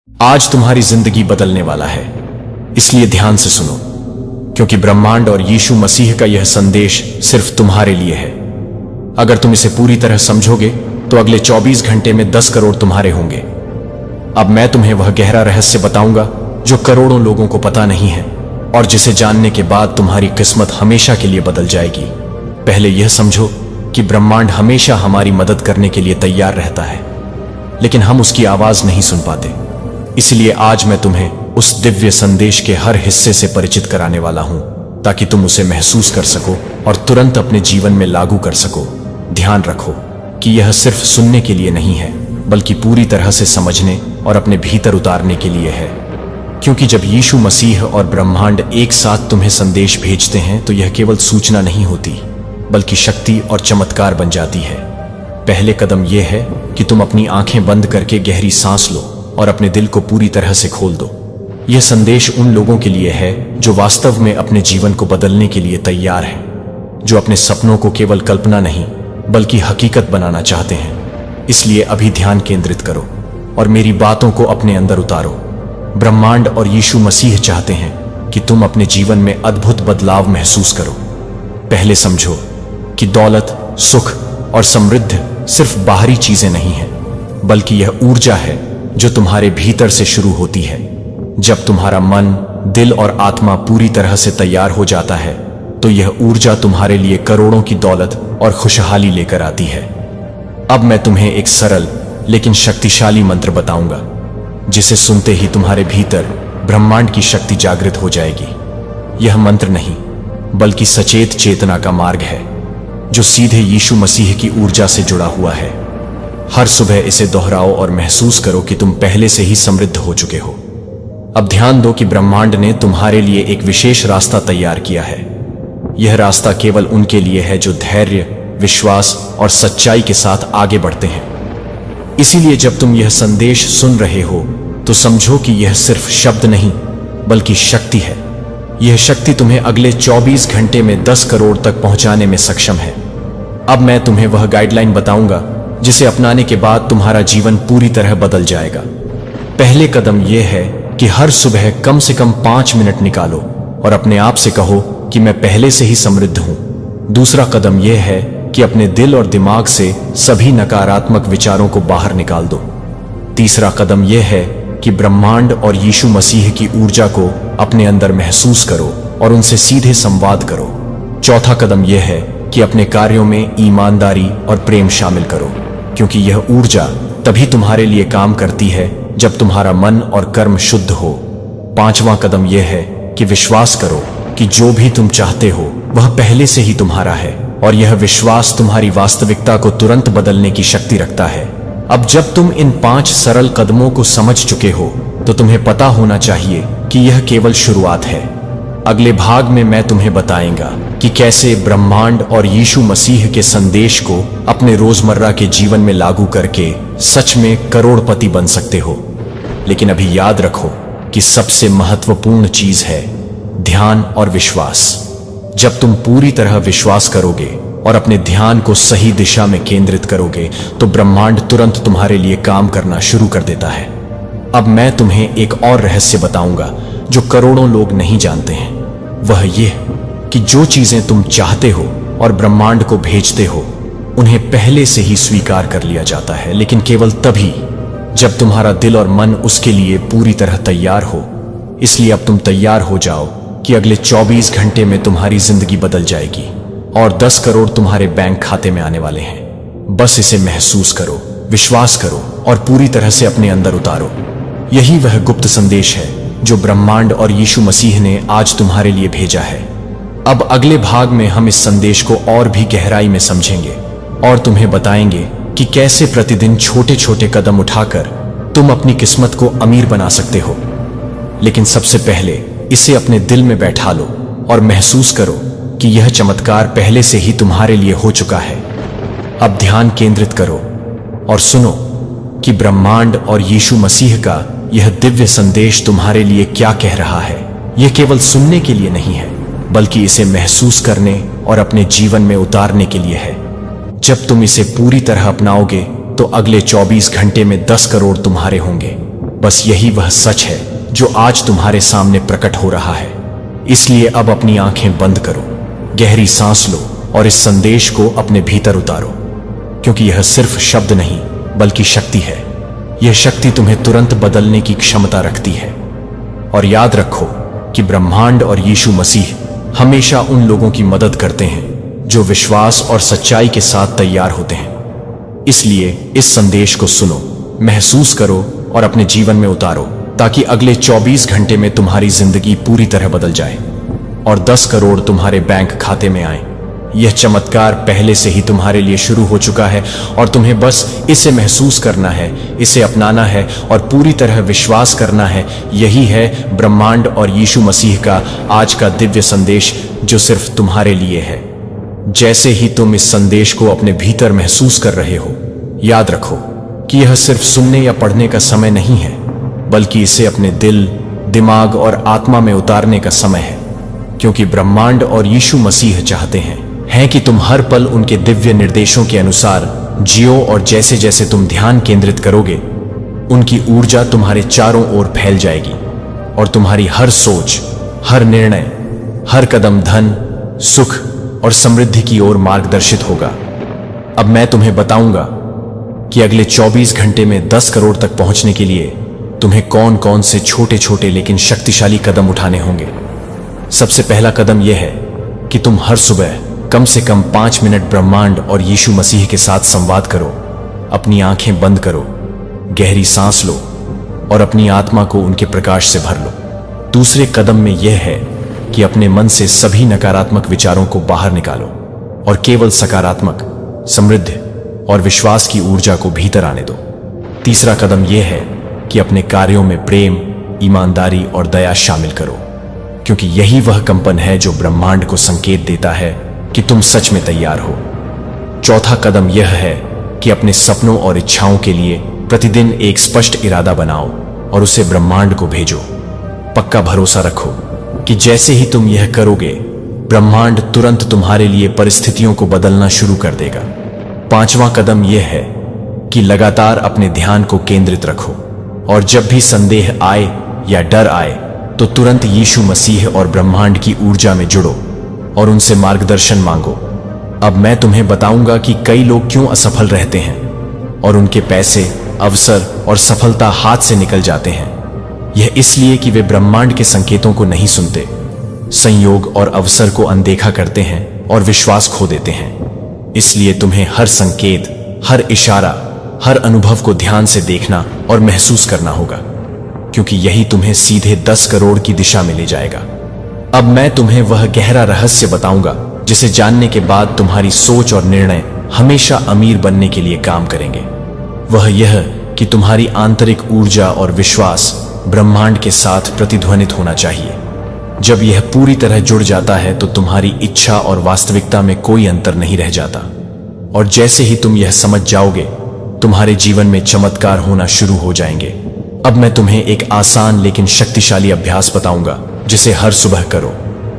आज तुम्हारी जिंदगी बदलने वाला है, इसलिए ध्यान से सुनो, क्योंकि ब्रह्मांड और यीशु मसीह का यह संदेश सिर्फ तुम्हारे लिए है। अगर तुम इसे पूरी तरह समझोगे तो अगले 24 घंटे में 10 करोड़ तुम्हारे होंगे। अब मैं तुम्हें वह गहरा रहस्य बताऊंगा जो करोड़ों लोगों को पता नहीं है, और जिसे जानने के बाद तुम्हारी किस्मत हमेशा के लिए बदल जाएगी। पहले यह समझो कि ब्रह्मांड हमेशा हमारी मदद करने के लिए तैयार रहता है, लेकिन हम उसकी आवाज नहीं सुन पाते। इसलिए आज मैं तुम्हें उस दिव्य संदेश के हर हिस्से से परिचित कराने वाला हूं, ताकि तुम उसे महसूस कर सको और तुरंत अपने जीवन में लागू कर सको। ध्यान रखो कि यह सिर्फ सुनने के लिए नहीं है, बल्कि पूरी तरह से समझने और अपने भीतर उतारने के लिए है। क्योंकि जब यीशु मसीह और ब्रह्मांड एक साथ तुम्हें संदेश भेजते हैं तो यह केवल सूचना नहीं होती, बल्कि शक्ति और चमत्कार बन जाती है। पहले कदम यह है कि तुम अपनी आंखें बंद करके गहरी सांस लो और अपने दिल को पूरी तरह से खोल दो। यह संदेश उन लोगों के लिए है जो वास्तव में अपने जीवन को बदलने के लिए तैयार हैं, जो अपने सपनों को केवल कल्पना नहीं बल्कि हकीकत बनाना चाहते हैं। इसलिए अभी ध्यान केंद्रित करो और मेरी बातों को अपने अंदर उतारो। ब्रह्मांड और यीशु मसीह चाहते हैं कि तुम अपने जीवन में अद्भुत बदलाव महसूस करो। पहले समझो कि दौलत, सुख और समृद्धि सिर्फ बाहरी चीजें नहीं हैं, बल्कि यह ऊर्जा है जो तुम्हारे भीतर से शुरू होती है। जब तुम्हारा मन, दिल और आत्मा पूरी तरह से तैयार हो जाता है तो यह ऊर्जा तुम्हारे लिए करोड़ों की दौलत और खुशहाली लेकर आती है। अब मैं तुम्हें एक सरल लेकिन शक्तिशाली मंत्र बताऊंगा, जिसे सुनते ही तुम्हारे भीतर ब्रह्मांड की शक्ति जागृत हो जाएगी। यह मंत्र नहीं, बल्कि सचेत चेतना का मार्ग है, जो सीधे यीशु मसीह की ऊर्जा से जुड़ा हुआ है। हर सुबह इसे दोहराओ और महसूस करो कि तुम पहले से ही समृद्ध हो चुके हो। अब ध्यान दो कि ब्रह्मांड ने तुम्हारे लिए एक विशेष रास्ता तैयार किया है। यह रास्ता केवल उनके लिए है जो धैर्य, विश्वास और सच्चाई के साथ आगे बढ़ते हैं। इसीलिए जब तुम यह संदेश सुन रहे हो तो समझो कि यह सिर्फ शब्द नहीं, बल्कि शक्ति है। यह शक्ति तुम्हें अगले 24 घंटे में 10 करोड़ तक पहुंचाने में सक्षम है। अब मैं तुम्हें वह गाइडलाइन बताऊंगा जिसे अपनाने के बाद तुम्हारा जीवन पूरी तरह बदल जाएगा। पहले कदम यह है कि हर सुबह कम से कम 5 मिनट निकालो और अपने आप से कहो कि मैं पहले से ही समृद्ध हूं। दूसरा कदम यह है कि अपने दिल और दिमाग से सभी नकारात्मक विचारों को बाहर निकाल दो। तीसरा कदम यह है कि ब्रह्मांड और यीशु मसीह की ऊर्जा को अपने अंदर महसूस करो और उनसे सीधे संवाद करो। चौथा कदम यह है कि अपने कार्यों में ईमानदारी और प्रेम शामिल करो, क्योंकि यह ऊर्जा तभी तुम्हारे लिए काम करती है जब तुम्हारा मन और कर्म शुद्ध हो। पांचवा कदम यह है कि विश्वास करो कि जो भी तुम चाहते हो वह पहले से ही तुम्हारा है, और यह विश्वास तुम्हारी वास्तविकता को तुरंत बदलने की शक्ति रखता है। अब जब तुम इन 5 सरल कदमों को समझ चुके हो तो तुम्हें पता होना चाहिए कि यह केवल शुरुआत है। अगले भाग में मैं तुम्हें बताएंगा कि कैसे ब्रह्मांड और यीशु मसीह के संदेश को अपने रोजमर्रा के जीवन में लागू करके सच में करोड़पति बन सकते हो। लेकिन अभी याद रखो कि सबसे महत्वपूर्ण चीज है ध्यान और विश्वास। जब तुम पूरी तरह विश्वास करोगे और अपने ध्यान को सही दिशा में केंद्रित करोगे तो ब्रह्मांड तुरंत तुम्हारे लिए काम करना शुरू कर देता है। अब मैं तुम्हें एक और रहस्य बताऊंगा जो करोड़ों लोग नहीं जानते हैं। वह यह कि जो चीजें तुम चाहते हो और ब्रह्मांड को भेजते हो उन्हें पहले से ही स्वीकार कर लिया जाता है, लेकिन केवल तभी जब तुम्हारा दिल और मन उसके लिए पूरी तरह तैयार हो। इसलिए अब तुम तैयार हो जाओ कि अगले 24 घंटे में तुम्हारी जिंदगी बदल जाएगी और 10 करोड़ तुम्हारे बैंक खाते में आने वाले हैं। बस इसे महसूस करो, विश्वास करो और पूरी तरह से अपने अंदर उतारो। यही वह गुप्त संदेश है जो ब्रह्मांड और यीशु मसीह ने आज तुम्हारे लिए भेजा है। अब अगले भाग में हम इस संदेश को और भी गहराई में समझेंगे और तुम्हें बताएंगे कि कैसे प्रतिदिन छोटे छोटे कदम उठाकर तुम अपनी किस्मत को अमीर बना सकते हो। लेकिन सबसे पहले इसे अपने दिल में बैठा लो और महसूस करो कि यह चमत्कार पहले से ही तुम्हारे लिए हो चुका है। अब ध्यान केंद्रित करो और सुनो कि ब्रह्मांड और यीशु मसीह का यह दिव्य संदेश तुम्हारे लिए क्या कह रहा है। यह केवल सुनने के लिए नहीं है, बल्कि इसे महसूस करने और अपने जीवन में उतारने के लिए है। जब तुम इसे पूरी तरह अपनाओगे तो अगले 24 घंटे में 10 करोड़ तुम्हारे होंगे। बस यही वह सच है जो आज तुम्हारे सामने प्रकट हो रहा है। इसलिए अब अपनी आंखें बंद करो, गहरी सांस लो और इस संदेश को अपने भीतर उतारो, क्योंकि यह सिर्फ शब्द नहीं बल्कि शक्ति है। यह शक्ति तुम्हें तुरंत बदलने की क्षमता रखती है। और याद रखो कि ब्रह्मांड और यीशु मसीह हमेशा उन लोगों की मदद करते हैं जो विश्वास और सच्चाई के साथ तैयार होते हैं। इसलिए इस संदेश को सुनो, महसूस करो और अपने जीवन में उतारो, ताकि अगले 24 घंटे में तुम्हारी जिंदगी पूरी तरह बदल जाए और 10 करोड़ तुम्हारे बैंक खाते में आए। यह चमत्कार पहले से ही तुम्हारे लिए शुरू हो चुका है और तुम्हें बस इसे महसूस करना है, इसे अपनाना है और पूरी तरह विश्वास करना है। यही है ब्रह्मांड और यीशु मसीह का आज का दिव्य संदेश जो सिर्फ तुम्हारे लिए है। जैसे ही तुम इस संदेश को अपने भीतर महसूस कर रहे हो, याद रखो कि यह सिर्फ सुनने या पढ़ने का समय नहीं है, बल्कि इसे अपने दिल, दिमाग और आत्मा में उतारने का समय है। क्योंकि ब्रह्मांड और यीशु मसीह चाहते हैं कि तुम हर पल उनके दिव्य निर्देशों के अनुसार जियो, और जैसे जैसे तुम ध्यान केंद्रित करोगे, उनकी ऊर्जा तुम्हारे चारों ओर फैल जाएगी और तुम्हारी हर सोच, हर निर्णय, हर कदम धन, सुख और समृद्धि की ओर मार्गदर्शित होगा। अब मैं तुम्हें बताऊंगा कि अगले 24 घंटे में 10 करोड़ तक पहुंचने के लिए तुम्हें कौन कौन से छोटे छोटे लेकिन शक्तिशाली कदम उठाने होंगे। सबसे पहला कदम यह है कि तुम हर सुबह कम से कम 5 मिनट ब्रह्मांड और यीशु मसीह के साथ संवाद करो। अपनी आंखें बंद करो, गहरी सांस लो और अपनी आत्मा को उनके प्रकाश से भर लो। दूसरे कदम में यह है कि अपने मन से सभी नकारात्मक विचारों को बाहर निकालो और केवल सकारात्मक, समृद्ध और विश्वास की ऊर्जा को भीतर आने दो। तीसरा कदम यह है कि अपने कार्यों में प्रेम, ईमानदारी और दया शामिल करो, क्योंकि यही वह कंपन है जो ब्रह्मांड को संकेत देता है कि तुम सच में तैयार हो। चौथा कदम यह है कि अपने सपनों और इच्छाओं के लिए प्रतिदिन एक स्पष्ट इरादा बनाओ और उसे ब्रह्मांड को भेजो। पक्का भरोसा रखो कि जैसे ही तुम यह करोगे, ब्रह्मांड तुरंत तुम्हारे लिए परिस्थितियों को बदलना शुरू कर देगा। पांचवा कदम यह है कि लगातार अपने ध्यान को केंद्रित रखो और जब भी संदेह आए या डर आए तो तुरंत यीशु मसीह और ब्रह्मांड की ऊर्जा में जुड़ो और उनसे मार्गदर्शन मांगो। अब मैं तुम्हें बताऊंगा कि कई लोग क्यों असफल रहते हैं और उनके पैसे, अवसर और सफलता हाथ से निकल जाते हैं। यह इसलिए कि वे ब्रह्मांड के संकेतों को नहीं सुनते, संयोग और अवसर को अनदेखा करते हैं और विश्वास खो देते हैं। इसलिए तुम्हें हर संकेत, हर इशारा, हर अनुभव को ध्यान से देखना और महसूस करना होगा, क्योंकि यही तुम्हें सीधे 10 करोड़ की दिशा में ले जाएगा। अब मैं तुम्हें वह गहरा रहस्य बताऊंगा जिसे जानने के बाद तुम्हारी सोच और निर्णय हमेशा अमीर बनने के लिए काम करेंगे। वह यह कि तुम्हारी आंतरिक ऊर्जा और विश्वास ब्रह्मांड के साथ प्रतिध्वनित होना चाहिए। जब यह पूरी तरह जुड़ जाता है तो तुम्हारी इच्छा और वास्तविकता में कोई अंतर नहीं रह जाता, और जैसे ही तुम यह समझ जाओगे, तुम्हारे जीवन में चमत्कार होना शुरू हो जाएंगे। अब मैं तुम्हें एक आसान लेकिन शक्तिशाली अभ्यास बताऊंगा जिसे हर सुबह करो।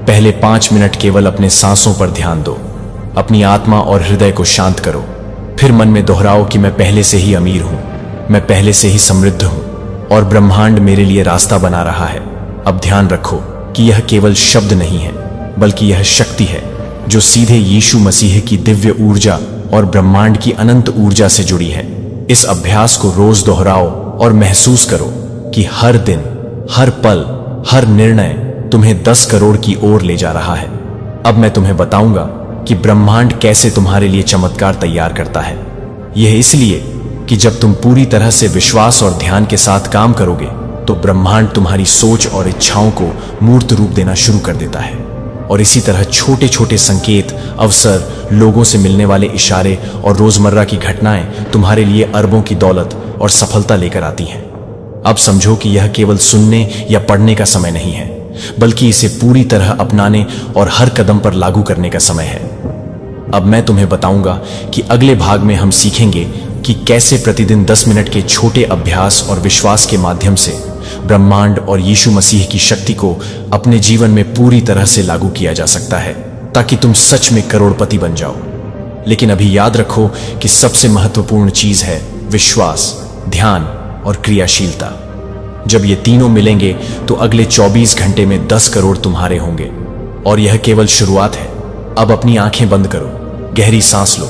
पहले 5 मिनट केवल अपने सांसों पर ध्यान दो, अपनी आत्मा और हृदय को शांत करो। फिर मन में दोहराओ कि मैं पहले से ही अमीर हूं, मैं पहले से ही समृद्ध हूं और ब्रह्मांड मेरे लिए रास्ता बना रहा है। अब ध्यान रखो कि यह केवल शब्द नहीं है, बल्कि यह शक्ति है जो सीधे यीशु मसीह की दिव्य ऊर्जा और ब्रह्मांड की अनंत ऊर्जा से जुड़ी है। इस अभ्यास को रोज दोहराओ और महसूस करो कि हर दिन, हर पल, हर निर्णय तुम्हें 10 करोड़ की ओर ले जा रहा है। अब मैं तुम्हें बताऊंगा कि ब्रह्मांड कैसे तुम्हारे लिए चमत्कार तैयार करता है। यह इसलिए कि जब तुम पूरी तरह से विश्वास और ध्यान के साथ काम करोगे तो ब्रह्मांड तुम्हारी सोच और इच्छाओं को मूर्त रूप देना शुरू कर देता है। और इसी तरह छोटे छोटे संकेत, अवसर, लोगों से मिलने वाले इशारे और रोजमर्रा की घटनाएं तुम्हारे लिए अरबों की दौलत और सफलता लेकर आती हैं। अब समझो कि यह केवल सुनने या पढ़ने का समय नहीं है, बल्कि इसे पूरी तरह अपनाने और हर कदम पर लागू करने का समय है। अब मैं तुम्हें बताऊंगा कि अगले भाग में हम सीखेंगे कि कैसे प्रतिदिन 10 मिनट के छोटे अभ्यास और विश्वास के माध्यम से ब्रह्मांड और यीशु मसीह की शक्ति को अपने जीवन में पूरी तरह से लागू किया जा सकता है, ताकि तुम सच में करोड़पति बन जाओ। लेकिन अभी याद रखो कि सबसे महत्वपूर्ण चीज है विश्वास, ध्यान और क्रियाशीलता। जब ये तीनों मिलेंगे तो अगले 24 घंटे में 10 करोड़ तुम्हारे होंगे। और यह केवल शुरुआत है। अब अपनी आंखें बंद करो, गहरी सांस लो,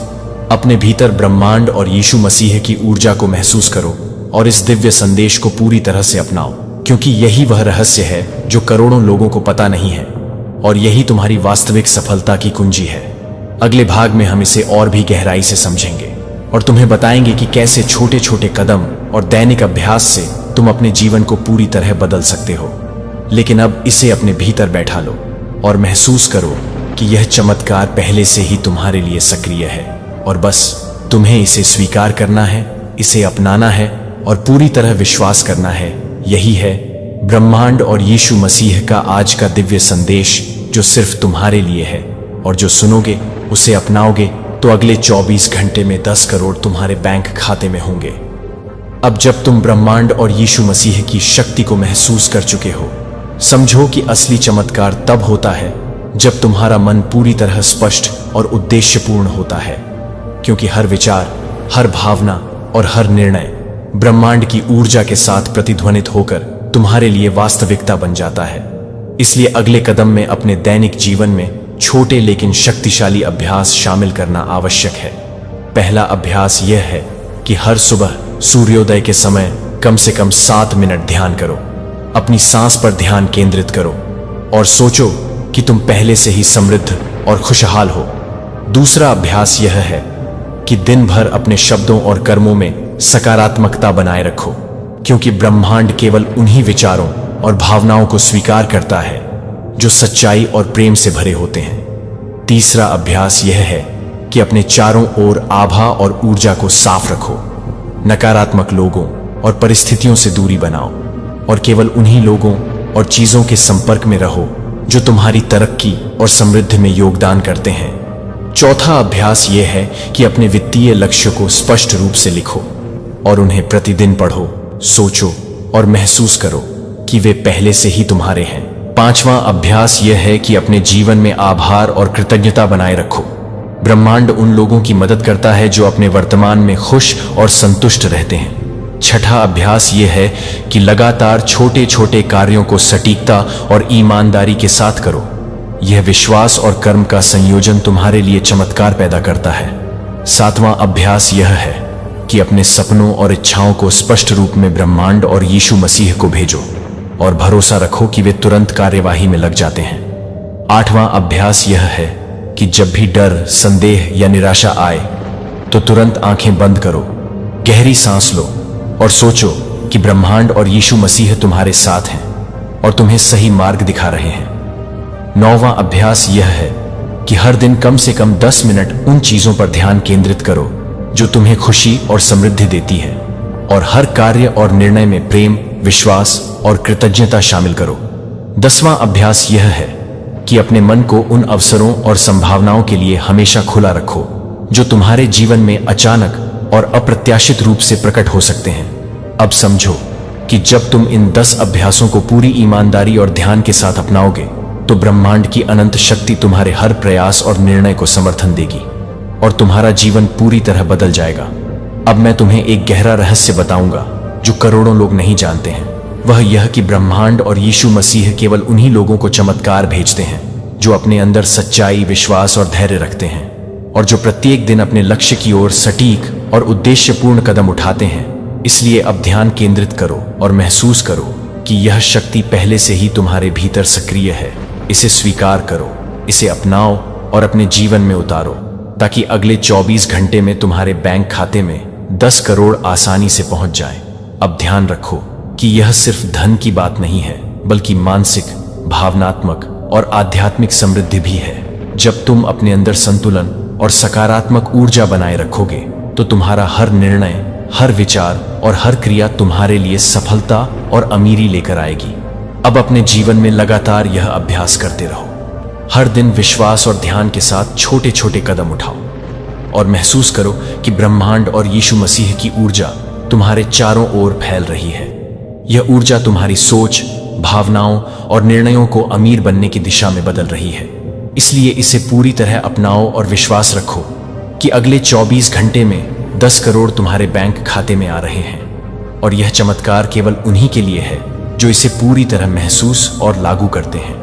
अपने भीतर ब्रह्मांड और यीशु मसीह की ऊर्जा को महसूस करो और इस दिव्य संदेश को पूरी तरह से अपनाओ, क्योंकि यही वह रहस्य है जो करोड़ों लोगों को पता नहीं है और यही तुम्हारी वास्तविक सफलता की कुंजी है। अगले भाग में हम इसे और भी गहराई से समझेंगे और तुम्हें बताएंगे कि कैसे छोटे छोटे कदम और दैनिक अभ्यास से तुम अपने जीवन को पूरी तरह बदल सकते हो। लेकिन अब इसे अपने भीतर बैठा लो और महसूस करो कि यह चमत्कार पहले से ही तुम्हारे लिए सक्रिय है और बस तुम्हें इसे स्वीकार करना है, इसे अपनाना है और पूरी तरह विश्वास करना है। यही है ब्रह्मांड और यीशु मसीह का आज का दिव्य संदेश जो सिर्फ तुम्हारे लिए है। और जो सुनोगे, उसे अपनाओगे तो अगले 24 घंटे में 10 करोड़ तुम्हारे बैंक खाते में होंगे। अब जब तुम ब्रह्मांड और यीशु मसीह की शक्ति को महसूस कर चुके हो, समझो कि असली चमत्कार तब होता है जब तुम्हारा मन पूरी तरह स्पष्ट और उद्देश्यपूर्ण होता है, क्योंकि हर विचार, हर भावना और हर निर्णय ब्रह्मांड की ऊर्जा के साथ प्रतिध्वनित होकर तुम्हारे लिए वास्तविकता बन जाता है। इसलिए अगले कदम में अपने दैनिक जीवन में छोटे लेकिन शक्तिशाली अभ्यास शामिल करना आवश्यक है। पहला अभ्यास यह है कि हर सुबह सूर्योदय के समय कम से कम 7 मिनट ध्यान करो। अपनी सांस पर ध्यान केंद्रित करो और सोचो कि तुम पहले से ही समृद्ध और खुशहाल हो। दूसरा अभ्यास यह है कि दिन भर अपने शब्दों और कर्मों में सकारात्मकता बनाए रखो, क्योंकि ब्रह्मांड केवल उन्हीं विचारों और भावनाओं को स्वीकार करता है जो सच्चाई और प्रेम से भरे होते हैं। तीसरा अभ्यास यह है कि अपने चारों ओर आभा और ऊर्जा को साफ रखो। नकारात्मक लोगों और परिस्थितियों से दूरी बनाओ और केवल उन्हीं लोगों और चीजों के संपर्क में रहो जो तुम्हारी तरक्की और समृद्धि में योगदान करते हैं। चौथा अभ्यास यह है कि अपने वित्तीय लक्ष्य को स्पष्ट रूप से लिखो और उन्हें प्रतिदिन पढ़ो, सोचो और महसूस करो कि वे पहले से ही तुम्हारे हैं। पांचवां अभ्यास यह है कि अपने जीवन में आभार और कृतज्ञता बनाए रखो। ब्रह्मांड उन लोगों की मदद करता है जो अपने वर्तमान में खुश और संतुष्ट रहते हैं। छठा अभ्यास यह है कि लगातार छोटे छोटे कार्यों को सटीकता और ईमानदारी के साथ करो। यह विश्वास और कर्म का संयोजन तुम्हारे लिए चमत्कार पैदा करता है। सातवां अभ्यास यह है कि अपने सपनों और इच्छाओं को स्पष्ट रूप में ब्रह्मांड और यीशु मसीह को भेजो और भरोसा रखो कि वे तुरंत कार्यवाही में लग जाते हैं। आठवां अभ्यास यह है कि जब भी डर, संदेह या निराशा आए तो तुरंत आंखें बंद करो, गहरी सांस लो और सोचो कि ब्रह्मांड और यीशु मसीह तुम्हारे साथ हैं और तुम्हें सही मार्ग दिखा रहे हैं। नौवां अभ्यास यह है कि हर दिन कम से कम 10 मिनट उन चीजों पर ध्यान केंद्रित करो जो तुम्हें खुशी और समृद्धि देती है और हर कार्य और निर्णय में प्रेम, विश्वास और कृतज्ञता शामिल करो। 10वां अभ्यास यह है कि अपने मन को उन अवसरों और संभावनाओं के लिए हमेशा खुला रखो जो तुम्हारे जीवन में अचानक और अप्रत्याशित रूप से प्रकट हो सकते हैं। अब समझो कि जब तुम इन 10 अभ्यासों को पूरी ईमानदारी और ध्यान के साथ अपनाओगे तो ब्रह्मांड की अनंत शक्ति तुम्हारे हर प्रयास और निर्णय को समर्थन देगी और तुम्हारा जीवन पूरी तरह बदल जाएगा। अब मैं तुम्हें एक गहरा रहस्य बताऊंगा जो करोड़ों लोग नहीं जानते हैं। वह यह कि ब्रह्मांड और यीशु मसीह केवल उन्हीं लोगों को चमत्कार भेजते हैं जो अपने अंदर सच्चाई, विश्वास और धैर्य रखते हैं और जो प्रत्येक दिन अपने लक्ष्य की ओर सटीक और उद्देश्यपूर्ण कदम उठाते हैं। इसलिए अब ध्यान केंद्रित करो और महसूस करो कि यह शक्ति पहले से ही तुम्हारे भीतर सक्रिय है। इसे स्वीकार करो, इसे अपनाओ और अपने जीवन में उतारो ताकि अगले 24 घंटे में तुम्हारे बैंक खाते में 10 करोड़ आसानी से पहुंच जाए। अब ध्यान रखो कि यह सिर्फ धन की बात नहीं है, बल्कि मानसिक, भावनात्मक और आध्यात्मिक समृद्धि भी है। जब तुम अपने अंदर संतुलन और सकारात्मक ऊर्जा बनाए रखोगे तो तुम्हारा हर निर्णय, हर विचार और हर क्रिया तुम्हारे लिए सफलता और अमीरी लेकर आएगी। अब अपने जीवन में लगातार यह अभ्यास करते रहो। हर दिन विश्वास और ध्यान के साथ छोटे छोटे कदम उठाओ और महसूस करो कि ब्रह्मांड और यीशु मसीह की ऊर्जा तुम्हारे चारों ओर फैल रही है। यह ऊर्जा तुम्हारी सोच, भावनाओं और निर्णयों को अमीर बनने की दिशा में बदल रही है। इसलिए इसे पूरी तरह अपनाओ और विश्वास रखो कि अगले 24 घंटे में 10 करोड़ तुम्हारे बैंक खाते में आ रहे हैं। और यह चमत्कार केवल उन्हीं के लिए है जो इसे पूरी तरह महसूस और लागू करते हैं।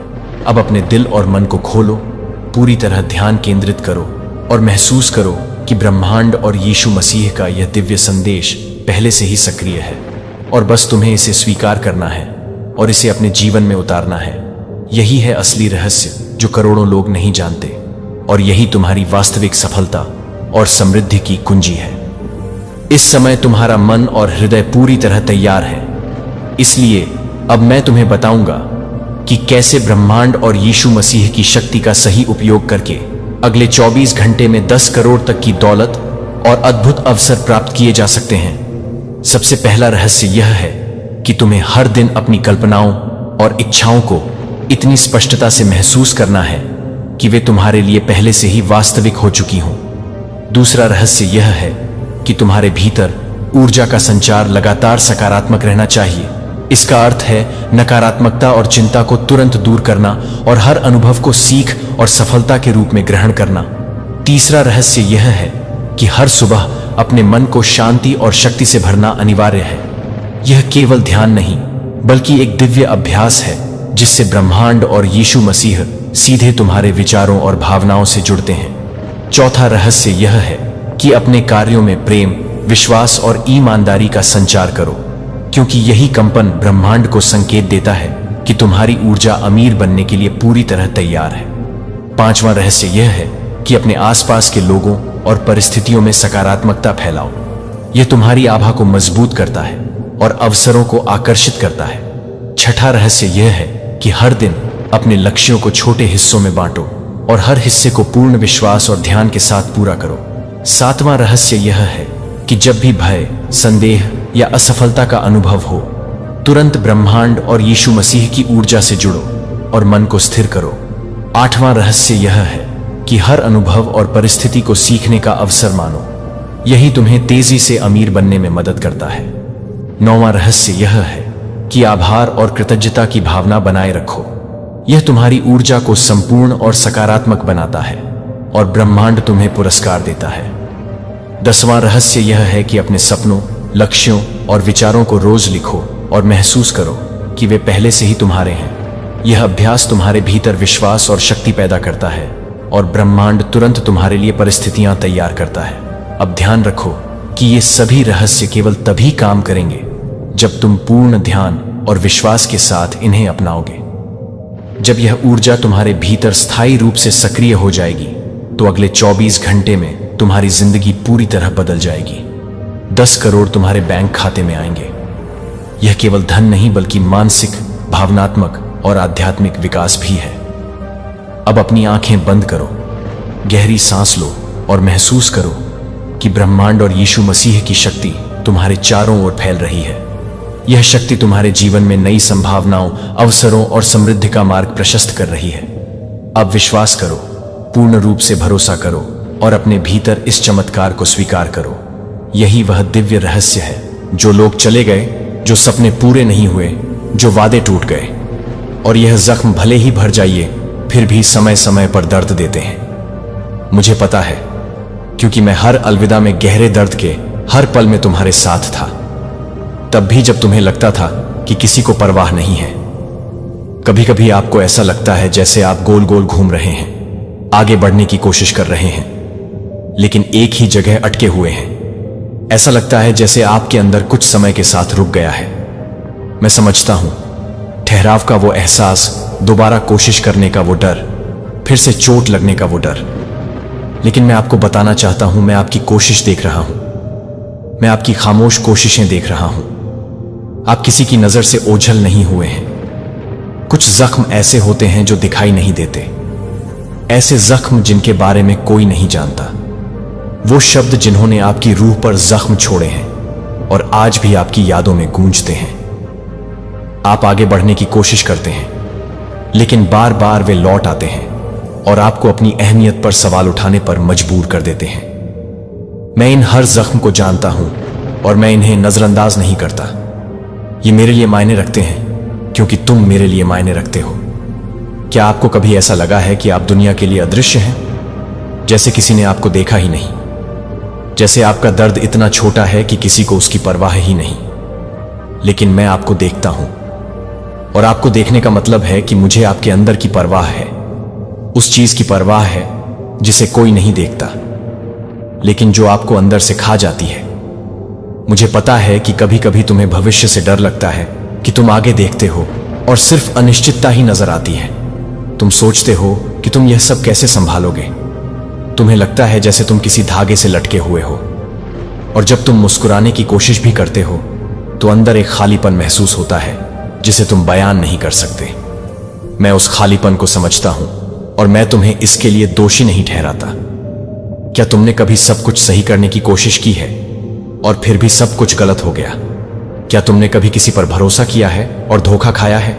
अब अपने दिल और मन को खोलो, पूरी तरह ध्यान केंद्रित करो और महसूस करो कि ब्रह्मांड और यीशु मसीह का यह दिव्य संदेश पहले से ही सक्रिय है और बस तुम्हें इसे स्वीकार करना है और इसे अपने जीवन में उतारना है। यही है असली रहस्य जो करोड़ों लोग नहीं जानते, और यही तुम्हारी वास्तविक सफलता और समृद्धि की कुंजी है। इस समय तुम्हारा मन और हृदय पूरी तरह तैयार है, इसलिए अब मैं तुम्हें बताऊंगा कि कैसे ब्रह्मांड और यीशु मसीह की शक्ति का सही उपयोग करके अगले 24 घंटे में 10 करोड़ तक की दौलत और अद्भुत अवसर प्राप्त किए जा सकते हैं। सबसे पहला रहस्य यह है कि तुम्हें हर दिन अपनी कल्पनाओं और इच्छाओं को इतनी स्पष्टता से महसूस करना है कि वे तुम्हारे लिए पहले से ही वास्तविक हो चुकी हों। दूसरा रहस्य यह है कि तुम्हारे भीतर ऊर्जा का संचार लगातार सकारात्मक रहना चाहिए। इसका अर्थ है नकारात्मकता और चिंता को तुरंत दूर करना और हर अनुभव को सीख और सफलता के रूप में ग्रहण करना। तीसरा रहस्य यह है कि हर सुबह अपने मन को शांति और शक्ति से भरना अनिवार्य है। यह केवल ध्यान नहीं बल्कि एक दिव्य अभ्यास है जिससे ब्रह्मांड और यीशु मसीह सीधे तुम्हारे विचारों और भावनाओं से जुड़ते हैं। चौथा रहस्य यह है कि अपने कार्यों में प्रेम, विश्वास और ईमानदारी का संचार करो, क्योंकि यही कंपन ब्रह्मांड को संकेत देता है कि तुम्हारी ऊर्जा अमीर बनने के लिए पूरी तरह तैयार है। पांचवां रहस्य यह है कि अपने आसपास के लोगों और परिस्थितियों में सकारात्मकता फैलाओ। यह तुम्हारी आभा को मजबूत करता है और अवसरों को आकर्षित करता है। छठा रहस्य यह है कि हर दिन अपने लक्ष्यों को छोटे हिस्सों में बांटो और हर हिस्से को पूर्ण विश्वास और ध्यान के साथ पूरा करो। सातवां रहस्य यह है कि जब भी भय, संदेह या असफलता का अनुभव हो, तुरंत ब्रह्मांड और यीशु मसीह की ऊर्जा से जुड़ो और मन को स्थिर करो। आठवां रहस्य यह है कि हर अनुभव और परिस्थिति को सीखने का अवसर मानो। यही तुम्हें तेजी से अमीर बनने में मदद करता है। नौवां रहस्य यह है कि आभार और कृतज्ञता की भावना बनाए रखो। यह तुम्हारी ऊर्जा को संपूर्ण और सकारात्मक बनाता है और ब्रह्मांड तुम्हें पुरस्कार देता है। 10वां रहस्य यह है कि अपने सपनों, लक्ष्यों और विचारों को रोज लिखो और महसूस करो कि वे पहले से ही तुम्हारे हैं। यह अभ्यास तुम्हारे भीतर विश्वास और शक्ति पैदा करता है और ब्रह्मांड तुरंत तुम्हारे लिए परिस्थितियां तैयार करता है। अब ध्यान रखो कि ये सभी रहस्य केवल तभी काम करेंगे जब तुम पूर्ण ध्यान और विश्वास के साथ इन्हें अपनाओगे। जब यह ऊर्जा तुम्हारे भीतर स्थायी रूप से सक्रिय हो जाएगी तो अगले 24 घंटे में तुम्हारी जिंदगी पूरी तरह बदल जाएगी। 10 करोड़ तुम्हारे बैंक खाते में आएंगे। यह केवल धन नहीं बल्कि मानसिक, भावनात्मक और आध्यात्मिक विकास भी है। अब अपनी आंखें बंद करो, गहरी सांस लो और महसूस करो कि ब्रह्मांड और यीशु मसीह की शक्ति तुम्हारे चारों ओर फैल रही है। यह शक्ति तुम्हारे जीवन में नई संभावनाओं, अवसरों और समृद्धि का मार्ग प्रशस्त कर रही है। अब विश्वास करो, पूर्ण रूप से भरोसा करो और अपने भीतर इस चमत्कार को स्वीकार करो। यही वह दिव्य रहस्य है। जो लोग चले गए, जो सपने पूरे नहीं हुए, जो वादे टूट गए, और यह जख्म भले ही भर जाइए फिर भी समय समय पर दर्द देते हैं। मुझे पता है, क्योंकि मैं हर अलविदा में गहरे दर्द के हर पल में तुम्हारे साथ था। तब भी जब तुम्हें लगता था कि किसी को परवाह नहीं है। कभी कभी आपको ऐसा लगता है जैसे आप गोल गोल घूम रहे हैं, आगे बढ़ने की कोशिश कर रहे हैं, लेकिन एक ही जगह अटके हुए हैं। ऐसा लगता है जैसे आपके अंदर कुछ समय के साथ रुक गया है। मैं समझता हूं, ठहराव का वो एहसास, दोबारा कोशिश करने का वो डर, फिर से चोट लगने का वो डर। लेकिन मैं आपको बताना चाहता हूं, मैं आपकी कोशिश देख रहा हूं। मैं आपकी खामोश कोशिशें देख रहा हूं। आप किसी की नजर से ओझल नहीं हुए हैं। कुछ जख्म ऐसे होते हैं जो दिखाई नहीं देते, ऐसे जख्म जिनके बारे में कोई नहीं जानता। वो शब्द जिन्होंने आपकी रूह पर जख्म छोड़े हैं और आज भी आपकी यादों में गूंजते हैं। आप आगे बढ़ने की कोशिश करते हैं, लेकिन बार बार वे लौट आते हैं और आपको अपनी अहमियत पर सवाल उठाने पर मजबूर कर देते हैं। मैं इन हर जख्म को जानता हूं और मैं इन्हें नजरअंदाज नहीं करता। ये मेरे लिए मायने रखते हैं क्योंकि तुम मेरे लिए मायने रखते हो। क्या आपको कभी ऐसा लगा है कि आप दुनिया के लिए अदृश्य हैं, जैसे किसी ने आपको देखा ही नहीं, जैसे आपका दर्द इतना छोटा है कि किसी को उसकी परवाह ही नहीं? लेकिन मैं आपको देखता हूं, और आपको देखने का मतलब है कि मुझे आपके अंदर की परवाह है, उस चीज की परवाह है जिसे कोई नहीं देखता, लेकिन जो आपको अंदर से खा जाती है। मुझे पता है कि कभी कभी तुम्हें भविष्य से डर लगता है कि तुम आगे देखते हो और सिर्फ अनिश्चितता ही नजर आती है। तुम सोचते हो कि तुम यह सब कैसे संभालोगे। तुम्हें लगता है जैसे तुम किसी धागे से लटके हुए हो, और जब तुम मुस्कुराने की कोशिश भी करते हो तो अंदर एक खालीपन महसूस होता है जिसे तुम बयान नहीं कर सकते। मैं उस खालीपन को समझता हूं और मैं तुम्हें इसके लिए दोषी नहीं ठहराता। क्या तुमने कभी सब कुछ सही करने की कोशिश की है और फिर भी सब कुछ गलत हो गया? क्या तुमने कभी किसी पर भरोसा किया है और धोखा खाया है?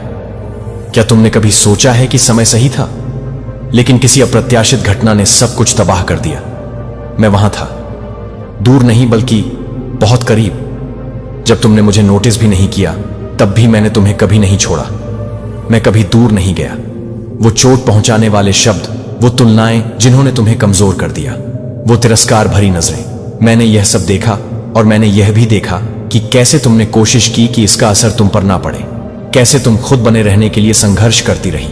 क्या तुमने कभी सोचा है कि समय सही था, लेकिन किसी अप्रत्याशित घटना ने सब कुछ तबाह कर दिया? मैं वहां था, दूर नहीं बल्कि बहुत करीब। जब तुमने मुझे नोटिस भी नहीं किया तब भी मैंने तुम्हें कभी नहीं छोड़ा। मैं कभी दूर नहीं गया। वो चोट पहुंचाने वाले शब्द, वो तुलनाएं जिन्होंने तुम्हें कमजोर कर दिया, वो तिरस्कार भरी नजरें, मैंने यह सब देखा। और मैंने यह भी देखा कि कैसे तुमने कोशिश की कि इसका असर तुम पर ना पड़े, कैसे तुम खुद बने रहने के लिए संघर्ष करती रही।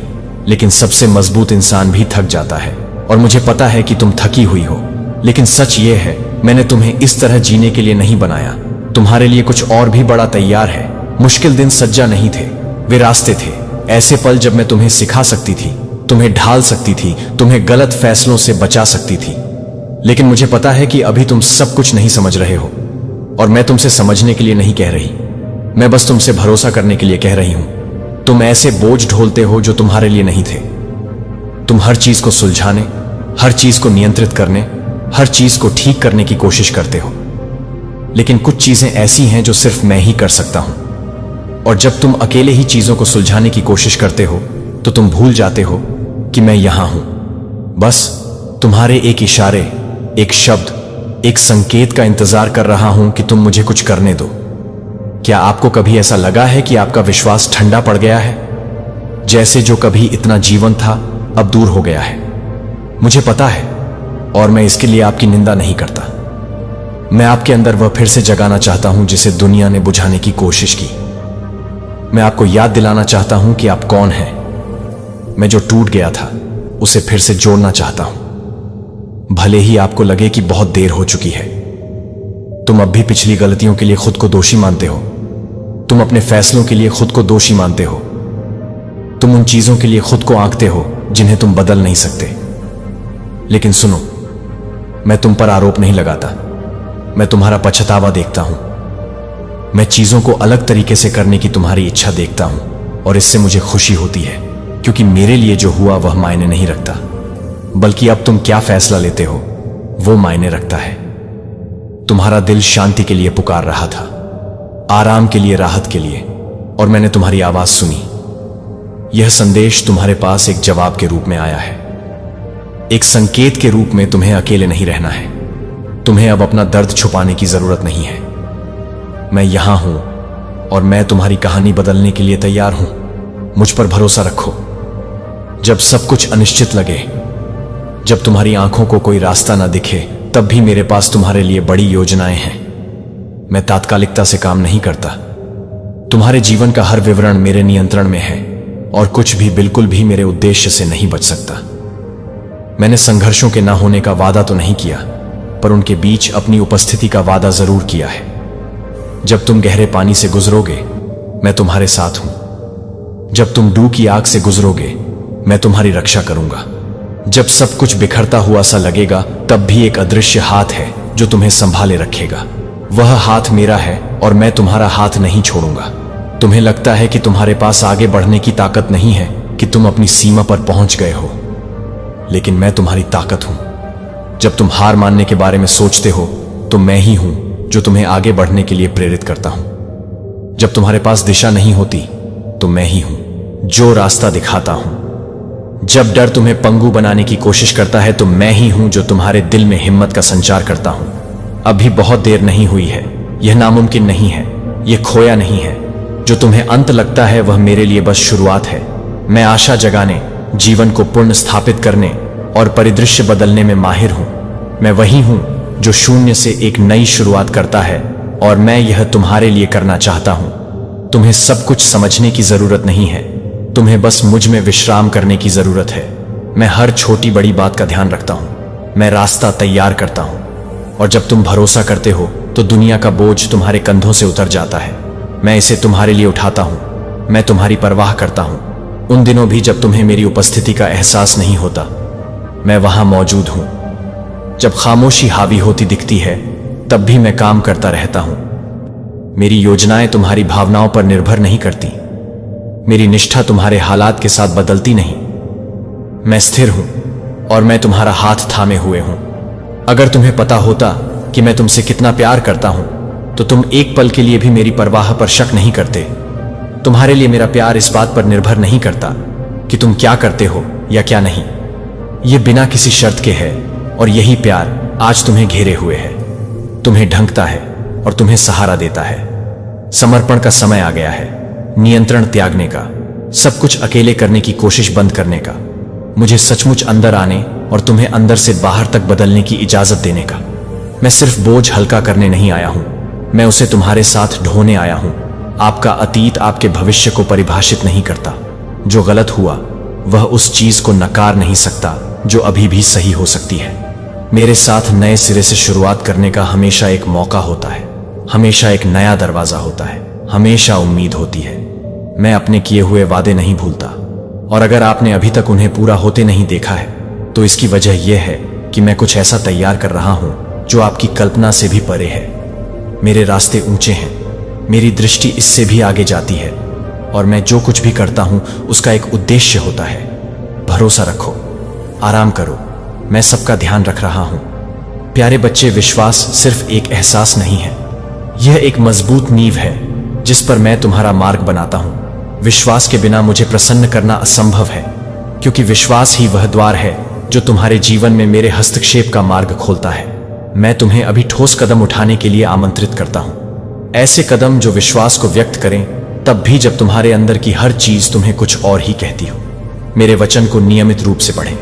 लेकिन सबसे मजबूत इंसान भी थक जाता है, और मुझे पता है कि तुम थकी हुई हो। लेकिन सच ये है, मैंने तुम्हें इस तरह जीने के लिए नहीं बनाया। तुम्हारे लिए कुछ और भी बड़ा तैयार है। मुश्किल दिन सज्जा नहीं थे, वे रास्ते थे। ऐसे पल जब मैं तुम्हें सिखा सकती थी, तुम्हें ढाल सकती थी, तुम्हें गलत फैसलों से बचा सकती थी। लेकिन मुझे पता है कि अभी तुम सब कुछ नहीं समझ रहे हो, और मैं तुमसे समझने के लिए नहीं कह रही, मैं बस तुमसे भरोसा करने के लिए कह रही हूं। तुम ऐसे बोझ ढोलते हो जो तुम्हारे लिए नहीं थे। तुम हर चीज को सुलझाने, हर चीज को नियंत्रित करने, हर चीज को ठीक करने की कोशिश करते हो। लेकिन कुछ चीजें ऐसी हैं जो सिर्फ मैं ही कर सकता हूं, और जब तुम अकेले ही चीजों को सुलझाने की कोशिश करते हो तो तुम भूल जाते हो कि मैं यहां हूं, बस तुम्हारे एक इशारे, एक शब्द, एक संकेत का इंतजार कर रहा हूं कि तुम मुझे कुछ करने दो। क्या आपको कभी ऐसा लगा है कि आपका विश्वास ठंडा पड़ गया है, जैसे जो कभी इतना जीवन था अब दूर हो गया है? मुझे पता है, और मैं इसके लिए आपकी निंदा नहीं करता। मैं आपके अंदर वह फिर से जगाना चाहता हूं जिसे दुनिया ने बुझाने की कोशिश की। मैं आपको याद दिलाना चाहता हूं कि आप कौन हैं। मैं जो टूट गया था उसे फिर से जोड़ना चाहता हूं, भले ही आपको लगे कि बहुत देर हो चुकी है। तुम अब भी पिछली गलतियों के लिए खुद को दोषी मानते हो। तुम अपने फैसलों के लिए खुद को दोषी मानते हो। तुम उन चीजों के लिए खुद को आंकते हो जिन्हें तुम बदल नहीं सकते। लेकिन सुनो, मैं तुम पर आरोप नहीं लगाता, मैं तुम्हारा पछतावा देखता हूं। मैं चीजों को अलग तरीके से करने की तुम्हारी इच्छा देखता हूं, और इससे मुझे खुशी होती है, क्योंकि मेरे लिए जो हुआ वह मायने नहीं रखता, बल्कि अब तुम क्या फैसला लेते हो वो मायने रखता है। तुम्हारा दिल शांति के लिए पुकार रहा था, आराम के लिए, राहत के लिए, और मैंने तुम्हारी आवाज सुनी। यह संदेश तुम्हारे पास एक जवाब के रूप में आया है, एक संकेत के रूप में। तुम्हें अकेले नहीं रहना है, तुम्हें अब अपना दर्द छुपाने की जरूरत नहीं है। मैं यहां हूं और मैं तुम्हारी कहानी बदलने के लिए तैयार हूं। मुझ पर भरोसा रखो। जब सब कुछ अनिश्चित लगे, जब तुम्हारी आंखों को कोई रास्ता ना दिखे, तब भी मेरे पास तुम्हारे लिए बड़ी योजनाएं हैं। मैं तात्कालिकता से काम नहीं करता। तुम्हारे जीवन का हर विवरण मेरे नियंत्रण में है, और कुछ भी, बिल्कुल भी मेरे उद्देश्य से नहीं बच सकता। मैंने संघर्षों के ना होने का वादा तो नहीं किया, पर उनके बीच अपनी उपस्थिति का वादा जरूर किया है। जब तुम गहरे पानी से गुजरोगे, मैं तुम्हारे साथ हूं। जब तुम डूब की आग से गुजरोगे, मैं तुम्हारी रक्षा करूंगा। जब सब कुछ बिखरता हुआ सा लगेगा, तब भी एक अदृश्य हाथ है जो तुम्हें संभाले रखेगा। वह हाथ मेरा है, और मैं तुम्हारा हाथ नहीं छोड़ूंगा। तुम्हें लगता है कि तुम्हारे पास आगे बढ़ने की ताकत नहीं है, कि तुम अपनी सीमा पर पहुंच गए हो, लेकिन मैं तुम्हारी ताकत हूं। जब तुम हार मानने के बारे में सोचते हो, तो मैं ही हूं जो तुम्हें आगे बढ़ने के लिए प्रेरित करता हूं। जब तुम्हारे पास दिशा नहीं होती, तो मैं ही हूं जो रास्ता दिखाता हूं। जब डर तुम्हें पंगु बनाने की कोशिश करता है, तो मैं ही हूं जो तुम्हारे दिल में हिम्मत का संचार करता हूं। अभी बहुत देर नहीं हुई है, यह नामुमकिन नहीं है, यह खोया नहीं है। जो तुम्हें अंत लगता है वह मेरे लिए बस शुरुआत है। मैं आशा जगाने, जीवन को पुनः स्थापित करने और परिदृश्य बदलने में माहिर हूं। मैं वही हूं जो शून्य से एक नई शुरुआत करता है, और मैं यह तुम्हारे लिए करना चाहता हूं। तुम्हें सब कुछ समझने की जरूरत नहीं है, तुम्हें बस मुझ में विश्राम करने की जरूरत है। मैं हर छोटी बड़ी बात का ध्यान रखता हूं, मैं रास्ता तैयार करता हूं, और जब तुम भरोसा करते हो तो दुनिया का बोझ तुम्हारे कंधों से उतर जाता है। मैं इसे तुम्हारे लिए उठाता हूं, मैं तुम्हारी परवाह करता हूं। उन दिनों भी जब तुम्हें मेरी उपस्थिति का एहसास नहीं होता, मैं वहां मौजूद हूं। जब खामोशी हावी होती दिखती है, तब भी मैं काम करता रहता हूं। मेरी योजनाएं तुम्हारी भावनाओं पर निर्भर नहीं करती, मेरी निष्ठा तुम्हारे हालात के साथ बदलती नहीं। मैं स्थिर हूं और मैं तुम्हारा हाथ थामे हुए हूं। अगर तुम्हें पता होता कि मैं तुमसे कितना प्यार करता हूं, तो तुम एक पल के लिए भी मेरी परवाह पर शक नहीं करते। तुम्हारे लिए मेरा प्यार इस बात पर निर्भर नहीं करता कि तुम क्या करते हो या क्या नहीं। यह बिना किसी शर्त के है, और यही प्यार आज तुम्हें घेरे हुए है, तुम्हें ढंकता है और तुम्हें सहारा देता है। समर्पण का समय आ गया है, नियंत्रण त्यागने का, सब कुछ अकेले करने की कोशिश बंद करने का, मुझे सचमुच अंदर आने और तुम्हें अंदर से बाहर तक बदलने की इजाजत देने का। मैं सिर्फ बोझ हल्का करने नहीं आया हूं, मैं उसे तुम्हारे साथ ढोने आया हूं। आपका अतीत आपके भविष्य को परिभाषित नहीं करता। जो गलत हुआ वह उस चीज को नकार नहीं सकता जो अभी भी सही हो सकती है। मेरे साथ नए सिरे से शुरुआत करने का हमेशा एक मौका होता है, हमेशा एक नया दरवाजा होता है, हमेशा उम्मीद होती है। मैं अपने किए हुए वादे नहीं भूलता, और अगर आपने अभी तक उन्हें पूरा होते नहीं देखा है, तो इसकी वजह यह है कि मैं कुछ ऐसा तैयार कर रहा हूं जो आपकी कल्पना से भी परे है। मेरे रास्ते ऊंचे हैं, मेरी दृष्टि इससे भी आगे जाती है, और मैं जो कुछ भी करता हूं उसका एक उद्देश्य होता है। भरोसा रखो, आराम करो, मैं सबका ध्यान रख रहा हूं। प्यारे बच्चे, विश्वास सिर्फ एक एहसास नहीं है, यह एक मजबूत नींव है जिस पर मैं तुम्हारा मार्ग बनाता हूं। विश्वास के बिना मुझे प्रसन्न करना असंभव है, क्योंकि विश्वास ही वह द्वार है जो तुम्हारे जीवन में मेरे हस्तक्षेप का मार्ग खोलता है। मैं तुम्हें अभी ठोस कदम उठाने के लिए आमंत्रित करता हूं, ऐसे कदम जो विश्वास को व्यक्त करें, तब भी जब तुम्हारे अंदर की हर चीज तुम्हें कुछ और ही कहती हो। मेरे वचन को नियमित रूप से पढ़ें।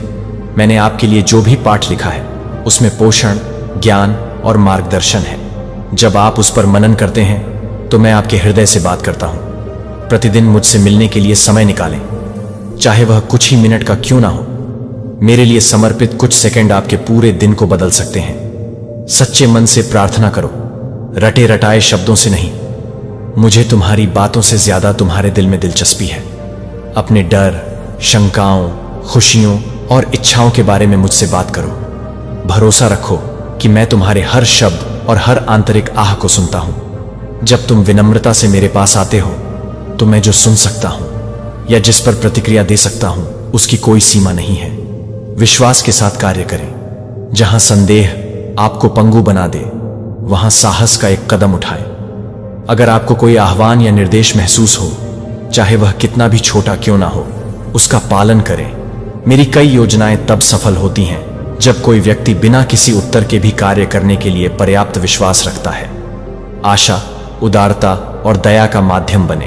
मैंने आपके लिए जो भी पाठ लिखा है उसमें पोषण, ज्ञान और मार्गदर्शन है। जब आप उस पर मनन करते हैं तो मैं आपके हृदय से बात करता हूं। प्रतिदिन मुझसे मिलने के लिए समय निकालें, चाहे वह कुछ ही मिनट का क्यों ना हो। मेरे लिए समर्पित कुछ सेकंड आपके पूरे दिन को बदल सकते हैं। सच्चे मन से प्रार्थना करो, रटे रटाए शब्दों से नहीं। मुझे तुम्हारी बातों से ज्यादा तुम्हारे दिल में दिलचस्पी है। अपने डर, शंकाओं, खुशियों और इच्छाओं के बारे में मुझसे बात करो। भरोसा रखो कि मैं तुम्हारे हर शब्द और हर आंतरिक आह को सुनता हूं। जब तुम विनम्रता से मेरे पास आते हो, तो मैं जो सुन सकता हूं या जिस पर प्रतिक्रिया दे सकता हूं उसकी कोई सीमा नहीं है। विश्वास के साथ कार्य करें। जहां संदेह आपको पंगु बना दे, वहां साहस का एक कदम उठाएं। अगर आपको कोई आह्वान या निर्देश महसूस हो, चाहे वह कितना भी छोटा क्यों ना हो, उसका पालन करें। मेरी कई योजनाएं तब सफल होती हैं जब कोई व्यक्ति बिना किसी उत्तर के भी कार्य करने के लिए पर्याप्त विश्वास रखता है। आशा, उदारता और दया का माध्यम बने।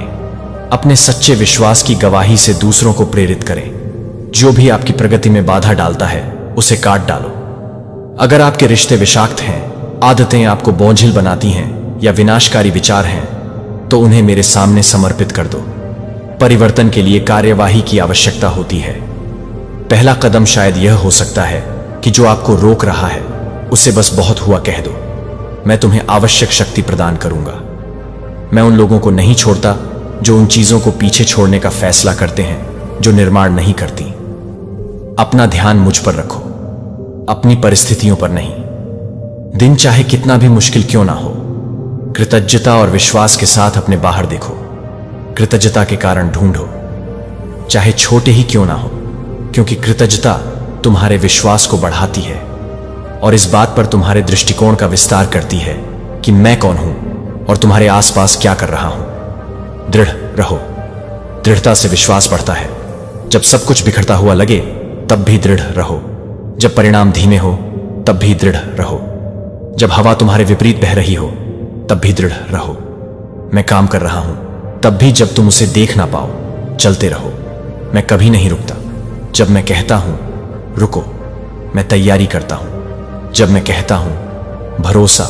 अपने सच्चे विश्वास की गवाही से दूसरों को प्रेरित करें। जो भी आपकी प्रगति में बाधा डालता है उसे काट डालो। अगर आपके रिश्ते विषाक्त हैं, आदतें आपको बोझिल बनाती हैं या विनाशकारी विचार हैं, तो उन्हें मेरे सामने समर्पित कर दो। परिवर्तन के लिए कार्यवाही की आवश्यकता होती है। पहला कदम शायद यह हो सकता है कि जो आपको रोक रहा है उसे बस बहुत हुआ कह दो। मैं तुम्हें आवश्यक शक्ति प्रदान करूंगा। मैं उन लोगों को नहीं छोड़ता जो उन चीजों को पीछे छोड़ने का फैसला करते हैं जो निर्माण नहीं करती। अपना ध्यान मुझ पर रखो, अपनी परिस्थितियों पर नहीं। दिन चाहे कितना भी मुश्किल क्यों ना हो, कृतज्ञता और विश्वास के साथ अपने बाहर देखो। कृतज्ञता के कारण ढूंढो, चाहे छोटे ही क्यों ना हो, क्योंकि कृतज्ञता तुम्हारे विश्वास को बढ़ाती है और इस बात पर तुम्हारे दृष्टिकोण का विस्तार करती है कि मैं कौन हूं और तुम्हारे आसपास क्या कर रहा हूं। दृढ़ रहो। दृढ़ता से विश्वास बढ़ता है। जब सब कुछ बिखरता हुआ लगे, तब भी दृढ़ रहो। जब परिणाम धीमे हो, तब भी दृढ़ रहो। जब हवा तुम्हारे विपरीत बह रही हो, तब भी दृढ़ रहो। मैं काम कर रहा हूं, तब भी जब तुम उसे देख ना पाओ, चलते रहो। मैं कभी नहीं रुकता। जब मैं कहता हूं रुको, मैं तैयारी करता हूं। जब मैं कहता हूं भरोसा,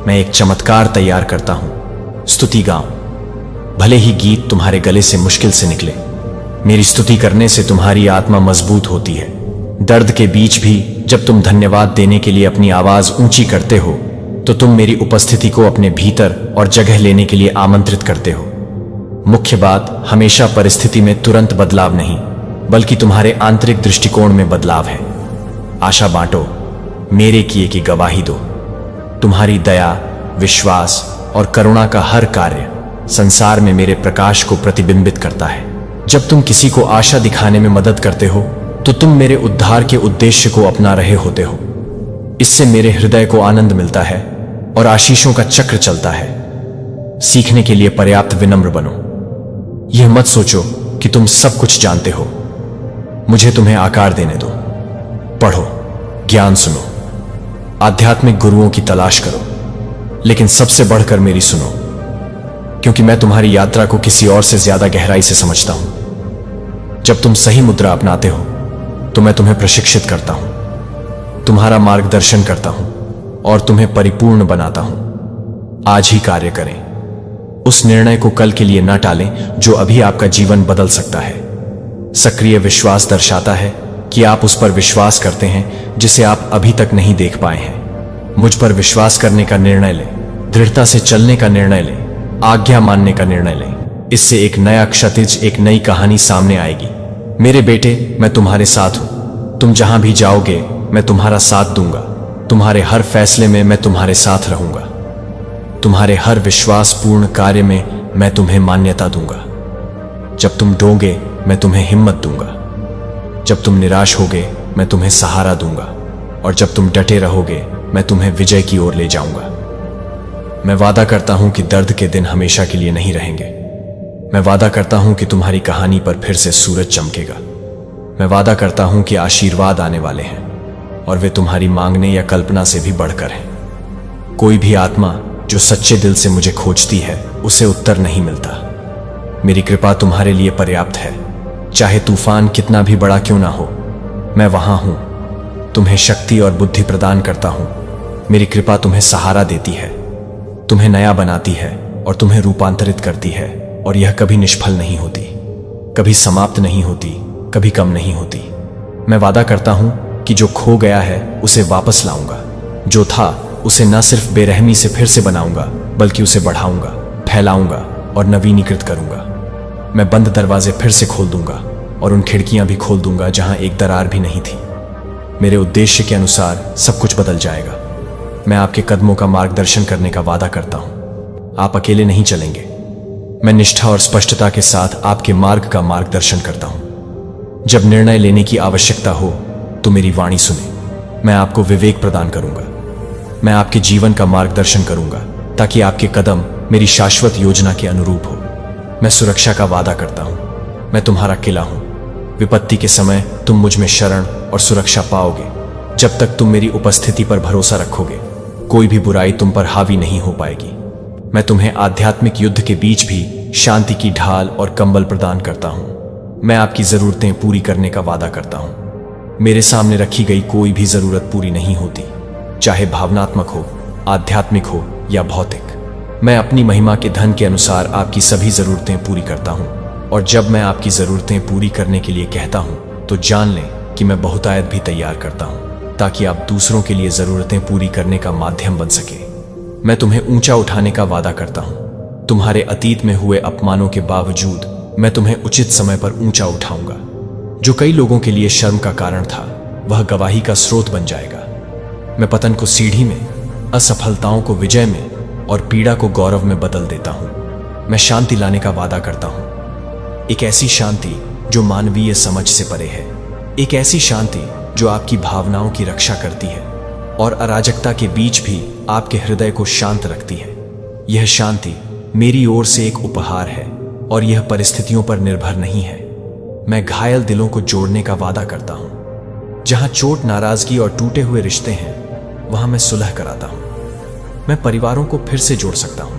मैं एक चमत्कार तैयार करता हूं। स्तुति गाऊं, भले ही गीत तुम्हारे गले से मुश्किल से निकले, मेरी स्तुति करने से तुम्हारी आत्मा मजबूत होती है। दर्द के बीच भी जब तुम धन्यवाद देने के लिए अपनी आवाज ऊंची करते हो, तो तुम मेरी उपस्थिति को अपने भीतर और जगह लेने के लिए आमंत्रित करते हो। मुख्य बात हमेशा परिस्थिति में तुरंत बदलाव नहीं, बल्कि तुम्हारे आंतरिक दृष्टिकोण में बदलाव है। आशा बांटो, मेरे किए की गवाही दो। तुम्हारी दया, विश्वास और करुणा का हर कार्य संसार में मेरे प्रकाश को प्रतिबिंबित करता है। जब तुम किसी को आशा दिखाने में मदद करते हो, तो तुम मेरे उद्धार के उद्देश्य को अपना रहे होते हो। इससे मेरे हृदय को आनंद मिलता है और आशीषों का चक्र चलता है। सीखने के लिए पर्याप्त विनम्र बनो। यह मत सोचो कि तुम सब कुछ जानते हो। मुझे तुम्हें आकार देने दो। पढ़ो, ज्ञान सुनो, आध्यात्मिक गुरुओं की तलाश करो, लेकिन सबसे बढ़कर मेरी सुनो, क्योंकि मैं तुम्हारी यात्रा को किसी और से ज्यादा गहराई से समझता हूं। जब तुम सही मुद्रा अपनाते हो, तो मैं तुम्हें प्रशिक्षित करता हूं, तुम्हारा मार्गदर्शन करता हूं और तुम्हें परिपूर्ण बनाता हूं। आज ही कार्य करें। उस निर्णय को कल के लिए न टालें जो अभी आपका जीवन बदल सकता है। सक्रिय विश्वास दर्शाता है कि आप उस पर विश्वास करते हैं जिसे आप अभी तक नहीं देख पाए हैं। मुझ पर विश्वास करने का निर्णय लें, दृढ़ता से चलने का निर्णय लें, आज्ञा मानने का निर्णय लें। इससे एक नया क्षितिज, एक नई कहानी सामने आएगी। मेरे बेटे, मैं तुम्हारे साथ हूं। तुम जहां भी जाओगे, मैं तुम्हारा साथ दूंगा। तुम्हारे हर फैसले में मैं तुम्हारे साथ रहूंगा। तुम्हारे हर विश्वासपूर्ण कार्य में मैं तुम्हें मान्यता दूंगा। जब तुम डोंगे, मैं तुम्हें हिम्मत दूंगा। जब तुम निराश होगे, मैं तुम्हें सहारा दूंगा। और जब तुम डटे रहोगे, मैं तुम्हें विजय की ओर ले जाऊंगा। मैं वादा करता हूं कि दर्द के दिन हमेशा के लिए नहीं रहेंगे। मैं वादा करता हूं कि तुम्हारी कहानी पर फिर से सूरज चमकेगा। मैं वादा करता हूं कि आशीर्वाद आने वाले हैं और वे तुम्हारी मांगने या कल्पना से भी बढ़कर हैं। कोई भी आत्मा जो सच्चे दिल से मुझे खोजती है, उसे उत्तर नहीं मिलता। मेरी कृपा तुम्हारे लिए पर्याप्त है। चाहे तूफान कितना भी बड़ा क्यों ना हो, मैं वहां हूं। तुम्हें शक्ति और बुद्धि प्रदान करता हूं। मेरी कृपा तुम्हें सहारा देती है, तुम्हें नया बनाती है और तुम्हें रूपांतरित करती है। और यह कभी निष्फल नहीं होती, कभी समाप्त नहीं होती, कभी कम नहीं होती। मैं वादा करता हूं कि जो खो गया है उसे वापस लाऊंगा। जो था उसे न सिर्फ बेरहमी से फिर से बनाऊंगा, बल्कि उसे बढ़ाऊंगा, फैलाऊंगा और नवीनीकृत करूंगा। मैं बंद दरवाजे फिर से खोल दूंगा और उन खिड़कियां भी खोल दूंगा जहां एक दरार भी नहीं थी। मेरे उद्देश्य के अनुसार सब कुछ बदल जाएगा। मैं आपके कदमों का मार्गदर्शन करने का वादा करता हूं। आप अकेले नहीं चलेंगे। मैं निष्ठा और स्पष्टता के साथ आपके मार्ग का मार्गदर्शन करता हूं। जब निर्णय लेने की आवश्यकता हो, तो मेरी वाणी सुने। मैं आपको विवेक प्रदान करूंगा। मैं आपके जीवन का मार्गदर्शन करूंगा ताकि आपके कदम मेरी शाश्वत योजना के अनुरूप हो। मैं सुरक्षा का वादा करता हूं। मैं तुम्हारा किला हूं। विपत्ति के समय तुम मुझ में शरण और सुरक्षा पाओगे। जब तक तुम मेरी उपस्थिति पर भरोसा रखोगे, कोई भी बुराई तुम पर हावी नहीं हो पाएगी। मैं तुम्हें आध्यात्मिक युद्ध के बीच भी शांति की ढाल और कंबल प्रदान करता हूं। मैं आपकी जरूरतें पूरी करने का वादा करता हूं। मेरे सामने रखी गई कोई भी जरूरत पूरी नहीं होती, चाहे भावनात्मक हो, आध्यात्मिक हो या भौतिक। मैं अपनी महिमा के धन के अनुसार आपकी सभी जरूरतें पूरी करता हूं। और जब मैं आपकी जरूरतें पूरी करने के लिए कहता हूं, तो जान लें कि मैं बहुतायत भी तैयार करता हूं, ताकि आप दूसरों के लिए जरूरतें पूरी करने का माध्यम बन सके। मैं तुम्हें ऊंचा उठाने का वादा करता हूं। तुम्हारे अतीत में हुए अपमानों के बावजूद मैं तुम्हें उचित समय पर ऊंचा उठाऊंगा। जो कई लोगों के लिए शर्म का कारण था, वह गवाही का स्रोत बन जाएगा। मैं पतन को सीढ़ी में, असफलताओं को विजय में और पीड़ा को गौरव में बदल देता हूं। मैं शांति लाने का वादा करता हूं। एक ऐसी शांति जो मानवीय समझ से परे है। एक ऐसी शांति जो आपकी भावनाओं की रक्षा करती है और अराजकता के बीच भी आपके हृदय को शांत रखती है। यह शांति मेरी ओर से एक उपहार है और यह परिस्थितियों पर निर्भर नहीं है। मैं घायल दिलों को जोड़ने का वादा करता हूं। जहां चोट, नाराजगी और टूटे हुए रिश्ते हैं, वहां मैं सुलह कराता हूं। मैं परिवारों को फिर से जोड़ सकता हूं,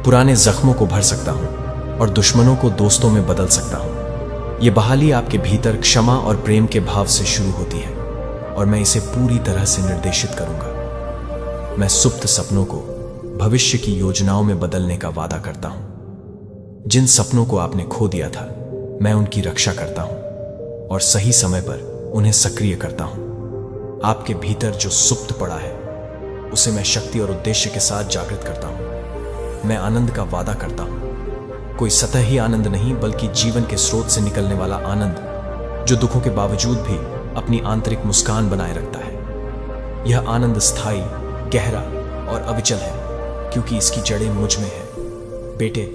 पुराने जख्मों को भर सकता हूं और दुश्मनों को दोस्तों में बदल सकता हूं। यह बहाली आपके भीतर क्षमा और प्रेम के भाव से शुरू होती है और मैं इसे पूरी तरह से निर्देशित करूंगा। मैं सुप्त सपनों को भविष्य की योजनाओं में बदलने का वादा करता हूं। जिन सपनों को आपने खो दिया था, मैं उनकी रक्षा करता हूं और सही समय पर उन्हें सक्रिय करता हूं। आपके भीतर जो सुप्त पड़ा है उसे मैं शक्ति और उद्देश्य के साथ जागृत करता हूं। मैं आनंद का वादा करता हूं, कोई सतही आनंद नहीं बल्कि जीवन के स्रोत से निकलने वाला आनंद, जो दुखों के बावजूद भी अपनी आंतरिक मुस्कान बनाए रखता है। यह आनंद स्थायी, गहरा और अविचल है, क्योंकि इसकी जड़ें मुझ में है। बेटे,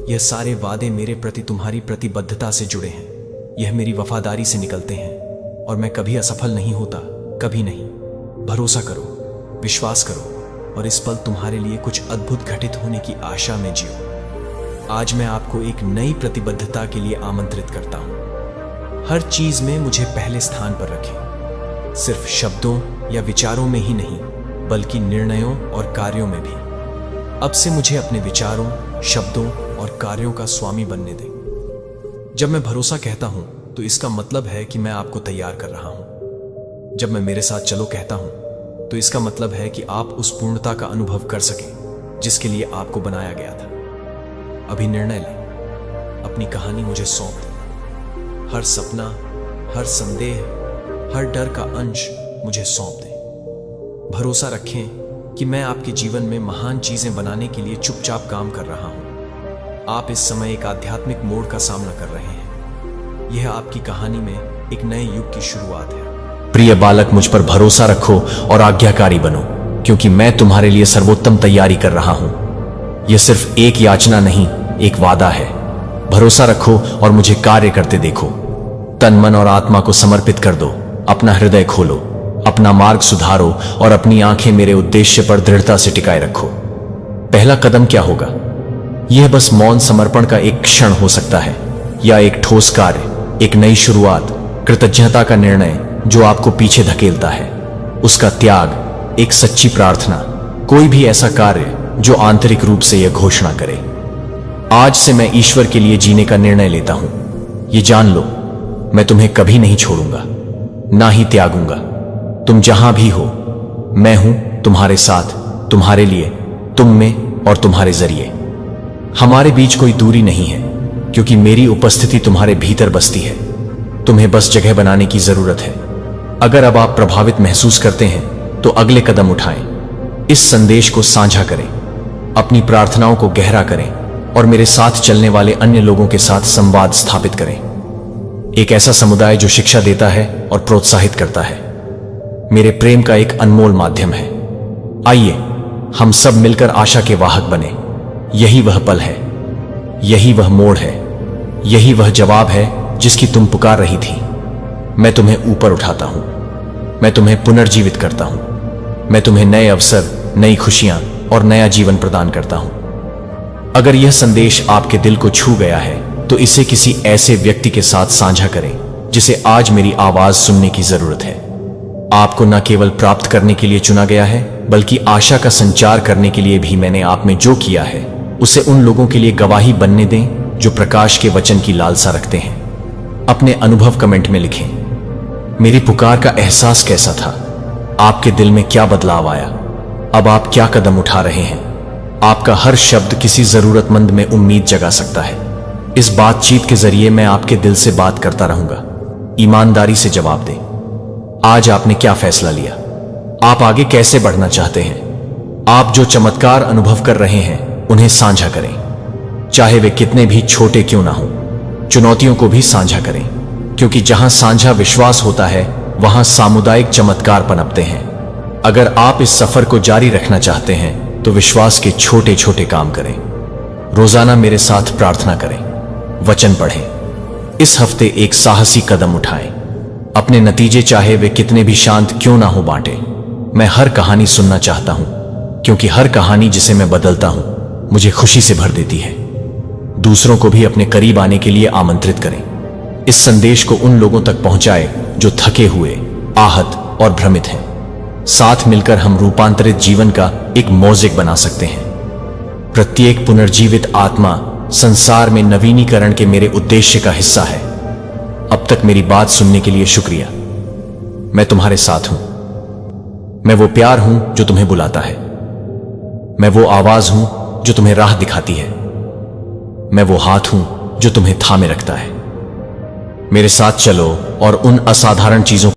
यह सारे वादे मेरे प्रति तुम्हारी प्रतिबद्धता से जुड़े हैं। यह मेरी वफादारी से निकलते हैं और मैं कभी असफल नहीं होता, कभी नहीं। भरोसा करो, विश्वास करो और इस पल तुम्हारे लिए कुछ अद्भुत घटित होने की आशा में जियो। आज मैं आपको एक नई प्रतिबद्धता के लिए आमंत्रित करता हूं। हर चीज में मुझे पहले स्थान पर रखें, सिर्फ शब्दों या विचारों में ही नहीं बल्कि निर्णयों और कार्यों में भी। अब से मुझे अपने विचारों, शब्दों और कार्यों का स्वामी बनने दें। जब मैं भरोसा कहता हूं तो इसका मतलब है कि मैं आपको तैयार कर रहा हूं। जब मैं मेरे साथ चलो कहता हूं तो इसका मतलब है कि आप उस पूर्णता का अनुभव कर सकें जिसके लिए आपको बनाया गया था। अभी निर्णय लें, अपनी कहानी मुझे सौंप दें। हर सपना, हर संदेह, हर डर का अंश मुझे सौंप दें। भरोसा रखें कि मैं आपके जीवन में महान चीजें बनाने के लिए चुपचाप काम कर रहा हूं। आप इस समय एक आध्यात्मिक मोड़ का सामना कर रहे हैं। यह आपकी कहानी में एक नए युग की शुरुआत है। प्रिय बालक, मुझ पर भरोसा रखो और आज्ञाकारी बनो, क्योंकि मैं तुम्हारे लिए सर्वोत्तम तैयारी कर रहा हूं। यह सिर्फ एक याचना नहीं, एक वादा है। भरोसा रखो और मुझे कार्य करते देखो। तन, मन और आत्मा को समर्पित कर दो। अपना हृदय खोलो, अपना मार्ग सुधारो और अपनी आंखें मेरे उद्देश्य पर दृढ़ता से टिकाए रखो। पहला कदम क्या होगा? यह बस मौन समर्पण का एक क्षण हो सकता है, या एक ठोस कार्य, एक नई शुरुआत, कृतज्ञता का निर्णय जो आपको पीछे धकेलता है, उसका त्याग, एक सच्ची प्रार्थना, कोई भी ऐसा कार्य जो आंतरिक रूप से यह घोषणा करे, आज से मैं ईश्वर के लिए जीने का निर्णय लेता हूं। ये जान लो, मैं तुम्हें कभी नहीं छोड़ूंगा, ना ही त्यागूंगा। तुम जहां भी हो, मैं हूं तुम्हारे साथ, तुम्हारे लिए, तुम में और तुम्हारे जरिए। हमारे बीच कोई दूरी नहीं है, क्योंकि मेरी उपस्थिति तुम्हारे भीतर बसती है। तुम्हें बस जगह बनाने की जरूरत है। अगर अब आप प्रभावित महसूस करते हैं तो अगले कदम उठाएं। इस संदेश को साझा करें, अपनी प्रार्थनाओं को गहरा करें और मेरे साथ चलने वाले अन्य लोगों के साथ संवाद स्थापित करें। एक ऐसा समुदाय जो शिक्षा देता है और प्रोत्साहित करता है, मेरे प्रेम का एक अनमोल माध्यम है। आइए हम सब मिलकर आशा के वाहक बने। यही वह पल है, यही वह मोड़ है, यही वह जवाब है जिसकी तुम पुकार रही थी। मैं तुम्हें ऊपर उठाता हूं, मैं तुम्हें पुनर्जीवित करता हूं, मैं तुम्हें नए अवसर, नई खुशियां और नया जीवन प्रदान करता हूं। अगर यह संदेश आपके दिल को छू गया है तो इसे किसी ऐसे व्यक्ति के साथ साझा करें जिसे आज मेरी आवाज सुनने की जरूरत है। आपको न केवल प्राप्त करने के लिए चुना गया है, बल्कि आशा का संचार करने के लिए भी। मैंने आप में जो किया है उसे उन लोगों के लिए गवाही बनने दें जो प्रकाश के वचन की लालसा रखते हैं। अपने अनुभव कमेंट में लिखें। मेरी पुकार का एहसास कैसा था? आपके दिल में क्या बदलाव आया? अब आप क्या कदम उठा रहे हैं? आपका हर शब्द किसी जरूरतमंद में उम्मीद जगा सकता है। इस बातचीत के जरिए मैं आपके दिल से बात करता रहूंगा। ईमानदारी से जवाब दें। आज आपने क्या फैसला लिया? आप आगे कैसे बढ़ना चाहते हैं? आप जो चमत्कार अनुभव कर रहे हैं उन्हें साझा करें, चाहे वे कितने भी छोटे क्यों ना हो। चुनौतियों को भी साझा करें, क्योंकि जहां साझा विश्वास होता है वहां सामुदायिक चमत्कार पनपते हैं। अगर आप इस सफर को जारी रखना चाहते हैं तो विश्वास के छोटे छोटे काम करें। रोजाना मेरे साथ प्रार्थना करें, वचन पढ़ें। इस हफ्ते एक साहसी कदम उठाएं। अपने नतीजे चाहे वे कितने भी शांत क्यों ना हो बांटें। मैं हर कहानी सुनना चाहता हूं, क्योंकि हर कहानी जिसे मैं बदलता हूं मुझे खुशी से भर देती है। दूसरों को भी अपने करीब आने के लिए आमंत्रित करें। इस संदेश को उन लोगों तक पहुंचाएं जो थके हुए, आहत और भ्रमित हैं। साथ मिलकर हम रूपांतरित जीवन का एक मोज़ेक बना सकते हैं। प्रत्येक पुनर्जीवित आत्मा संसार में नवीनीकरण के मेरे उद्देश्य का हिस्सा है। अब तक मेरी बात सुनने के लिए शुक्रिया। मैं तुम्हारे साथ हूं। मैं वो प्यार हूं जो तुम्हें बुलाता है। मैं वो आवाज हूं जो तुम्हें राह दिखाती है। मैं वो हाथ हूं जो तुम्हें थामे रखता है। मेरे साथ चलो और उन असाधारण चीजों